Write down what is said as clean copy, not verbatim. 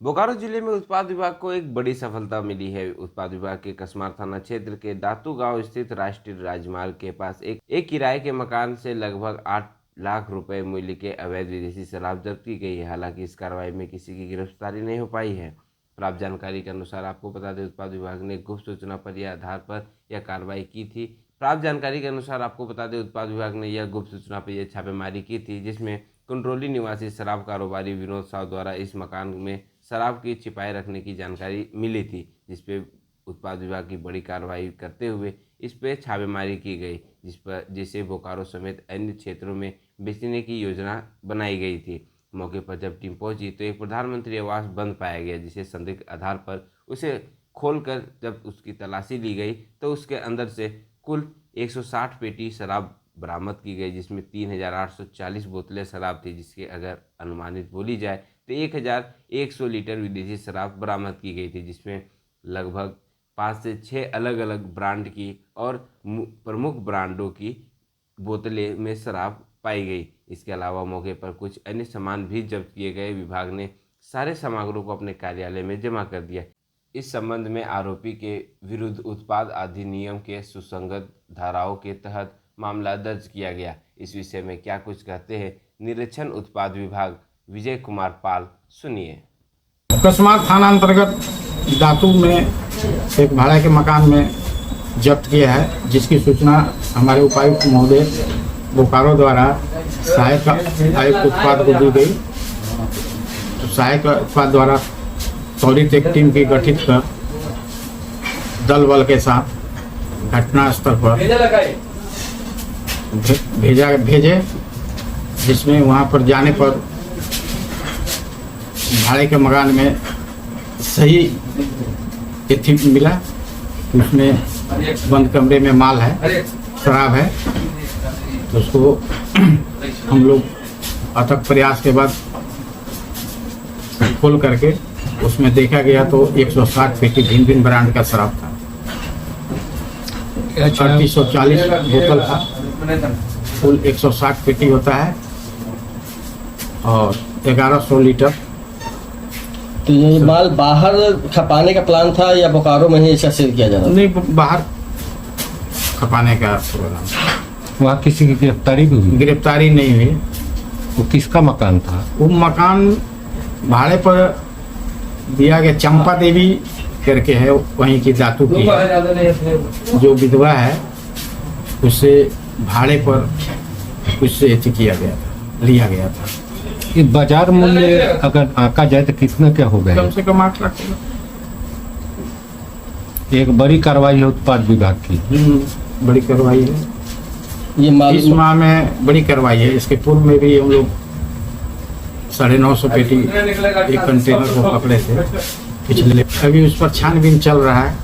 बोकारो जिले में उत्पाद विभाग को एक बड़ी सफलता मिली है। उत्पाद विभाग के कसमार थाना क्षेत्र के दातू गांव स्थित राष्ट्रीय राजमार्ग के पास एक किराए के मकान से लगभग 8 लाख रुपए मूल्य के अवैध विदेशी शराब जब्त की गई है। हालांकि इस कार्रवाई में किसी की गिरफ्तारी नहीं हो पाई है। प्राप्त जानकारी के अनुसार आपको बता दें, उत्पाद विभाग ने गुप्त सूचना पर यह आधार पर यह कार्रवाई की थी। प्राप्त जानकारी के अनुसार आपको बता दें, उत्पाद विभाग ने यह गुप्त सूचना पर यह छापेमारी की थी, जिसमें कुंडरोली निवासी शराब कारोबारी विनोद साव द्वारा इस मकान में शराब की छिपाए रखने की जानकारी मिली थी, जिसपे उत्पाद विभाग की बड़ी कार्रवाई करते हुए इस पर छापेमारी की गई, जिसे बोकारो समेत अन्य क्षेत्रों में बेचने की योजना बनाई गई थी। मौके पर जब टीम पहुंची तो एक प्रधानमंत्री आवास बंद पाया गया, जिसे संदिग्ध आधार पर उसे खोलकर जब उसकी तलाशी ली गई तो उसके अंदर से कुल 160 पेटी शराब बरामद की गई, जिसमें 3840 बोतलें शराब थी, जिसके अगर अनुमानित बोली जाए तो 1100 लीटर विदेशी शराब बरामद की गई थी, जिसमें लगभग 5 से 6 अलग अलग ब्रांड की और प्रमुख ब्रांडों की बोतलें में शराब पाई गई। इसके अलावा मौके पर कुछ अन्य सामान भी जब्त किए गए। विभाग ने सारे सामग्रियों को अपने कार्यालय में जमा कर दिया। इस संबंध में आरोपी के विरुद्ध उत्पाद अधिनियम के सुसंगत धाराओं के तहत मामला दर्ज किया गया। इस विषय में क्या कुछ कहते हैं निरीक्षण उत्पाद विभाग विजय कुमार पाल, सुनिए। कसमार थाना अंतर्गत दातू में एक भाड़ा के मकान में जब्त किया है, जिसकी सूचना हमारे उपायुक्त महोदय बोकारो द्वारा सहायक आयुक्त उत्पाद को दी गई। तो सहायक उत्पाद द्वारा त्वरित एक टीम की गठित कर दल बल के साथ घटना स्थल पर भेजे, जिसमें वहां पर जाने पर भाड़े के मकान में सही तिथि मिला। उसमें बंद कमरे में माल है, शराब है। तो उसको हम लोग अथक प्रयास के बाद खोल करके उसमें देखा गया तो 160 पेटी भिन्न भिन्न ब्रांड का शराब था। 3840 बोतल था। कुल 160 पेटी होता है और 1100 लीटर। तो ये माल बाहर खपाने का प्लान था या बोकारो में ही इसका सेल किया जा रहा था? नहीं, बाहर खपाने का प्रोग्राम। वहाँ किसी की गिरफ्तारी भी हुई? गिरफ्तारी नहीं हुई। वो किसका मकान था? वो मकान भाड़े पर दिया गया, चंपा देवी करके है, वहीं की दातू की है, जो विधवा है। उससे भाड़े पर उससे किया गया था, लिया गया था। ये बाजार मूल्य अगर आंका जाए तो कितना क्या हो गया? कम से कम 8 लाख। एक बड़ी कार्रवाई है उत्पाद विभाग की। बड़ी कार्रवाई है ये माल इस माह में, बड़ी कार्रवाई है। इसके पूर्व में भी हम लोग 950 पेटी एक कंटेनर को पकड़े थे पिछले। अभी उस पर छानबीन चल रहा है।